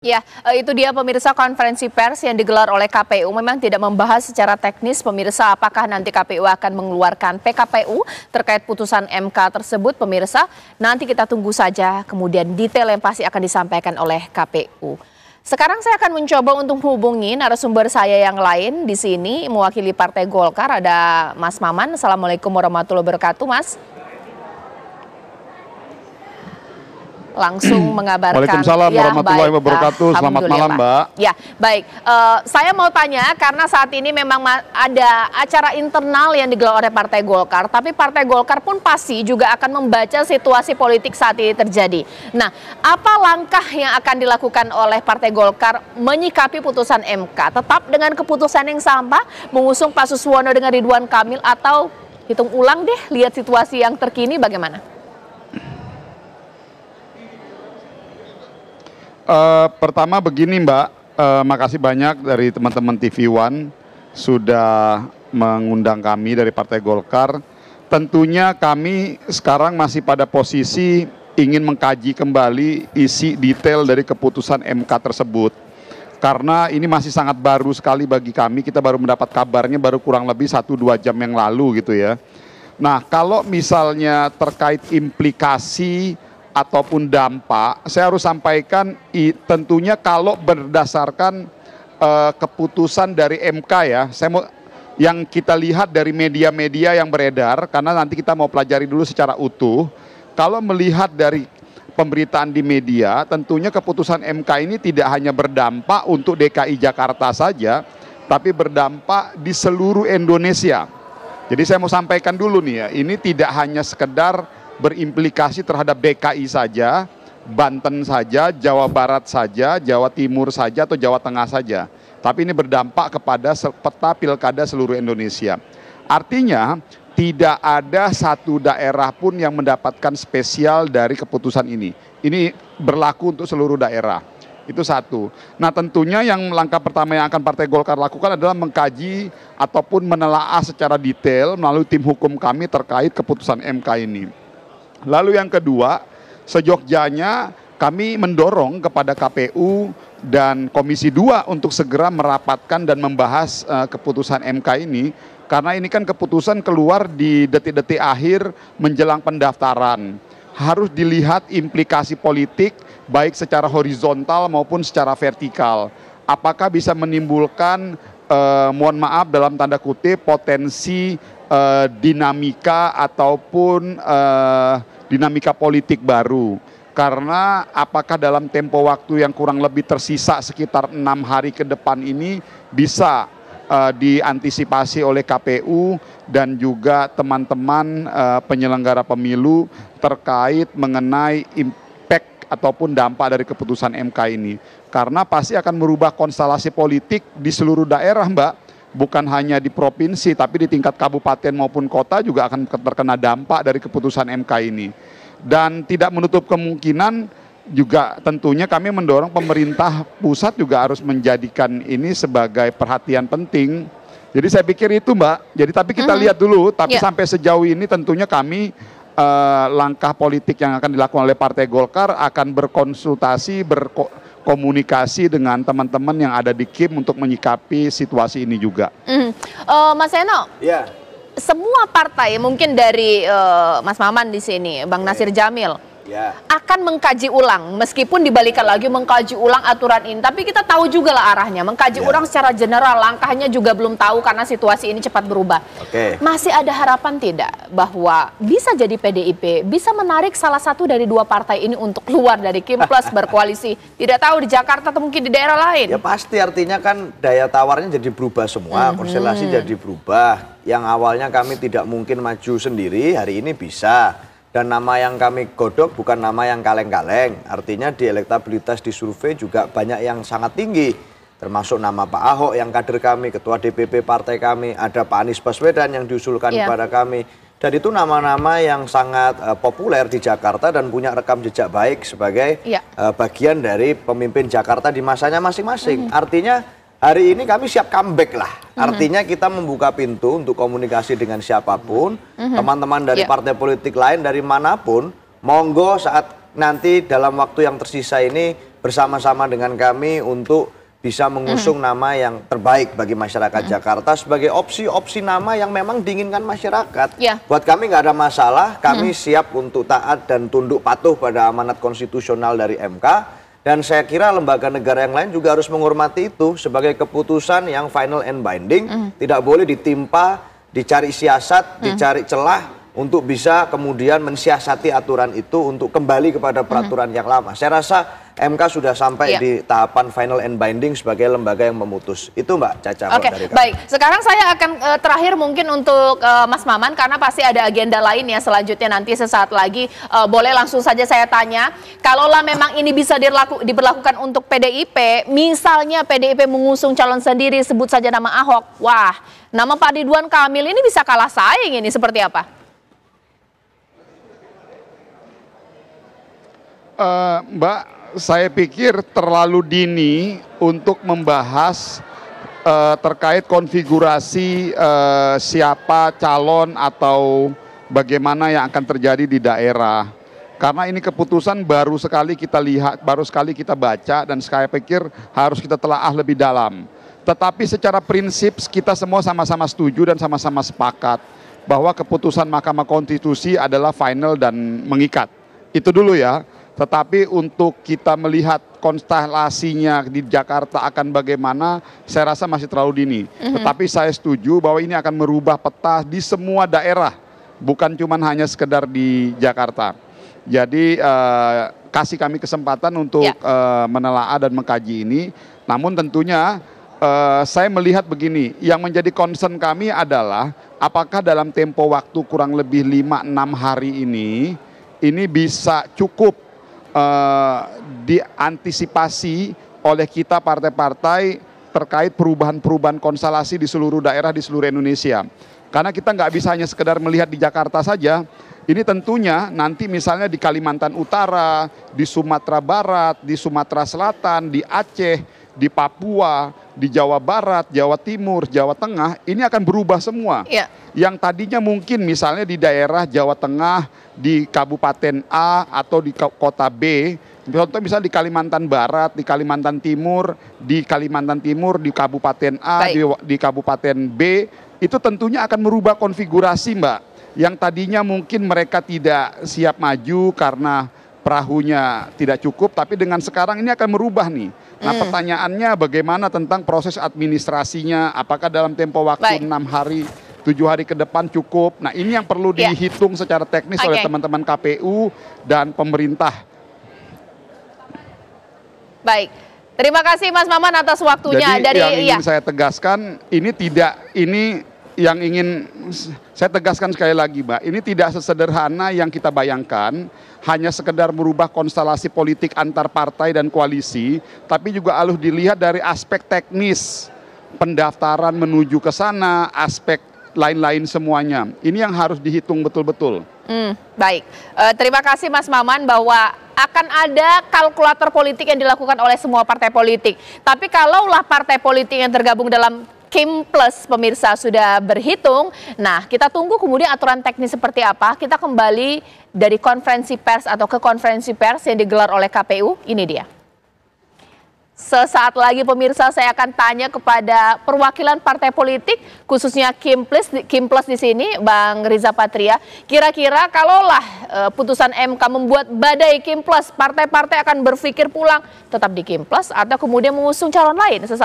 Ya, itu dia pemirsa konferensi pers yang digelar oleh KPU memang tidak membahas secara teknis pemirsa apakah nanti KPU akan mengeluarkan PKPU terkait putusan MK tersebut pemirsa. Nanti kita tunggu saja kemudian detail yang pasti akan disampaikan oleh KPU. Sekarang saya akan mencoba untuk menghubungi narasumber saya yang lain di sini mewakili Partai Golkar ada Mas Maman. Assalamualaikum warahmatullahi wabarakatuh, Mas. Langsung mengabarkan. Waalaikumsalam warahmatullahi wabarakatuh. Selamat malam, Mbak. Ya, baik. Saya mau tanya karena saat ini memang ada acara internal yang digelar oleh Partai Golkar, tapi Partai Golkar pun pasti juga akan membaca situasi politik saat ini terjadi. Nah, apa langkah yang akan dilakukan oleh Partai Golkar menyikapi putusan MK? Tetap dengan keputusan yang sama, mengusung Pak Suswono dengan Ridwan Kamil atau hitung ulang deh, lihat situasi yang terkini bagaimana? Pertama begini Mbak, makasih banyak dari teman-teman TV One sudah mengundang kami dari Partai Golkar. Tentunya kami sekarang masih pada posisi ingin mengkaji kembali isi detail dari keputusan MK tersebut. Karena ini masih sangat baru sekali bagi kami, kita baru mendapat kabarnya baru kurang lebih 1-2 jam yang lalu gitu ya. Nah kalau misalnya terkait implikasi ataupun dampak, saya harus sampaikan tentunya kalau berdasarkan keputusan dari MK ya, yang kita lihat dari media-media yang beredar, karena nanti kita mau pelajari dulu secara utuh, kalau melihat dari pemberitaan di media, tentunya keputusan MK ini tidak hanya berdampak untuk DKI Jakarta saja, tapi berdampak di seluruh Indonesia. Jadi saya mau sampaikan dulu nih ya, ini tidak hanya sekedar berimplikasi terhadap DKI saja, Banten saja, Jawa Barat saja, Jawa Timur saja, atau Jawa Tengah saja. Tapi ini berdampak kepada peta pilkada seluruh Indonesia. Artinya tidak ada satu daerah pun yang mendapatkan spesial dari keputusan ini. Ini berlaku untuk seluruh daerah. Itu satu. Nah tentunya yang langkah pertama yang akan Partai Golkar lakukan adalah mengkaji ataupun menelaah secara detail melalui tim hukum kami terkait keputusan MK ini. Lalu yang kedua, sejogjanya kami mendorong kepada KPU dan Komisi 2 untuk segera merapatkan dan membahas keputusan MK ini. Karena ini kan keputusan keluar di detik-detik akhir menjelang pendaftaran. Harus dilihat implikasi politik baik secara horizontal maupun secara vertikal. Apakah bisa menimbulkan, mohon maaf dalam tanda kutip, potensi dinamika ataupun dinamika politik baru. Karena apakah dalam tempo waktu yang kurang lebih tersisa sekitar 6 hari ke depan ini bisa diantisipasi oleh KPU dan juga teman-teman penyelenggara pemilu terkait mengenai impact ataupun dampak dari keputusan MK ini. Karena pasti akan merubah konstelasi politik di seluruh daerah Mbak. Bukan hanya di provinsi, tapi di tingkat kabupaten maupun kota juga akan terkena dampak dari keputusan MK ini. Dan tidak menutup kemungkinan juga tentunya kami mendorong pemerintah pusat juga harus menjadikan ini sebagai perhatian penting. Jadi saya pikir itu Mbak. Jadi tapi kita lihat dulu, tapi sampai sejauh ini tentunya kami langkah politik yang akan dilakukan oleh Partai Golkar akan berkonsultasi, komunikasi dengan teman-teman yang ada di KIM untuk menyikapi situasi ini juga. Mas Eno, semua partai mungkin dari Mas Maman di sini, Bang Nasir Jamil, akan mengkaji ulang, meskipun dibalikan lagi mengkaji ulang aturan ini. Tapi kita tahu juga lah arahnya, mengkaji ulang secara general, langkahnya juga belum tahu karena situasi ini cepat berubah. Masih ada harapan tidak bahwa bisa jadi PDIP bisa menarik salah satu dari dua partai ini untuk keluar dari KIM plus berkoalisi? Tidak tahu di Jakarta atau mungkin di daerah lain. Ya pasti, artinya kan daya tawarnya jadi berubah semua, konstelasi jadi berubah. Yang awalnya kami tidak mungkin maju sendiri, hari ini bisa. Dan nama yang kami godok bukan nama yang kaleng-kaleng. Artinya di elektabilitas di survei juga banyak yang sangat tinggi. Termasuk nama Pak Ahok yang kader kami, Ketua DPP partai kami. Ada Pak Anies Baswedan yang diusulkan kepada kami. Dan itu nama-nama yang sangat populer di Jakarta dan punya rekam jejak baik sebagai bagian dari pemimpin Jakarta di masanya masing-masing. Artinya hari ini kami siap comeback lah. Artinya kita membuka pintu untuk komunikasi dengan siapapun. Teman-teman dari partai politik lain dari manapun, monggo saat nanti dalam waktu yang tersisa ini bersama-sama dengan kami untuk bisa mengusung nama yang terbaik bagi masyarakat Jakarta sebagai opsi-opsi nama yang memang diinginkan masyarakat. Buat kami nggak ada masalah, kami siap untuk taat dan tunduk patuh pada amanat konstitusional dari MK. Dan saya kira lembaga negara yang lain juga harus menghormati itu sebagai keputusan yang final and binding. Tidak boleh ditimpa, dicari siasat, dicari celah untuk bisa kemudian mensiasati aturan itu untuk kembali kepada peraturan yang lama. Saya rasa MK sudah sampai di tahapan final and binding sebagai lembaga yang memutus. Itu Mbak Caca. Oke, baik. Sekarang saya akan terakhir mungkin untuk Mas Maman, karena pasti ada agenda lain ya selanjutnya nanti sesaat lagi. Boleh langsung saja saya tanya, kalaulah memang ini bisa diberlakukan untuk PDIP, misalnya PDIP mengusung calon sendiri, sebut saja nama Ahok, wah, nama Pak Ridwan Kamil ini bisa kalah saing ini, seperti apa? Mbak, saya pikir terlalu dini untuk membahas terkait konfigurasi siapa calon atau bagaimana yang akan terjadi di daerah. Karena ini keputusan baru sekali kita lihat, baru sekali kita baca, dan saya pikir harus kita telaah lebih dalam. Tetapi secara prinsip kita semua sama-sama setuju dan sama-sama sepakat bahwa keputusan Mahkamah Konstitusi adalah final dan mengikat. Itu dulu ya. Tetapi untuk kita melihat konstelasinya di Jakarta akan bagaimana, saya rasa masih terlalu dini. Tetapi saya setuju bahwa ini akan merubah peta di semua daerah, bukan cuma hanya sekedar di Jakarta. Jadi kasih kami kesempatan untuk menelaah dan mengkaji ini. Namun tentunya saya melihat begini, yang menjadi concern kami adalah apakah dalam tempo waktu kurang lebih 5-6 hari ini bisa cukup diantisipasi oleh kita partai-partai terkait perubahan-perubahan konstelasi di seluruh daerah di seluruh Indonesia. Karena kita nggak bisa hanya sekedar melihat di Jakarta saja, ini tentunya nanti misalnya di Kalimantan Utara, di Sumatera Barat, di Sumatera Selatan, di Aceh, di Papua, di Jawa Barat, Jawa Timur, Jawa Tengah, ini akan berubah semua. Yang tadinya mungkin misalnya di daerah Jawa Tengah, di Kabupaten A atau di kota B, contoh misalnya di Kalimantan Barat, di Kalimantan Timur, di Kabupaten A, di Kabupaten B, itu tentunya akan merubah konfigurasi, Mbak. Yang tadinya mungkin mereka tidak siap maju karena perahunya tidak cukup, tapi dengan sekarang ini akan merubah nih. Nah pertanyaannya bagaimana tentang proses administrasinya, apakah dalam tempo waktu 6 hari, 7 hari ke depan cukup. Nah ini yang perlu dihitung secara teknis oleh teman-teman KPU dan pemerintah. Baik, terima kasih Mas Maman atas waktunya. Jadi yang ingin saya tegaskan, yang ingin saya tegaskan sekali lagi Mbak, ini tidak sesederhana yang kita bayangkan, hanya sekedar merubah konstelasi politik antar partai dan koalisi, tapi juga harus dilihat dari aspek teknis, pendaftaran menuju ke sana, aspek lain-lain semuanya. Ini yang harus dihitung betul-betul. Baik, terima kasih Mas Maman bahwa akan ada kalkulator politik yang dilakukan oleh semua partai politik. Tapi kalaulah partai politik yang tergabung dalam Kim Plus pemirsa sudah berhitung, nah kita tunggu kemudian aturan teknis seperti apa. Kita kembali dari konferensi pers atau ke konferensi pers yang digelar oleh KPU, ini dia. Sesaat lagi pemirsa saya akan tanya kepada perwakilan partai politik khususnya Kim Plus di sini, Bang Riza Patria. Kira-kira kalaulah putusan MK membuat badai Kim Plus, partai-partai akan berpikir pulang tetap di Kim Plus atau kemudian mengusung calon lain. Sesaat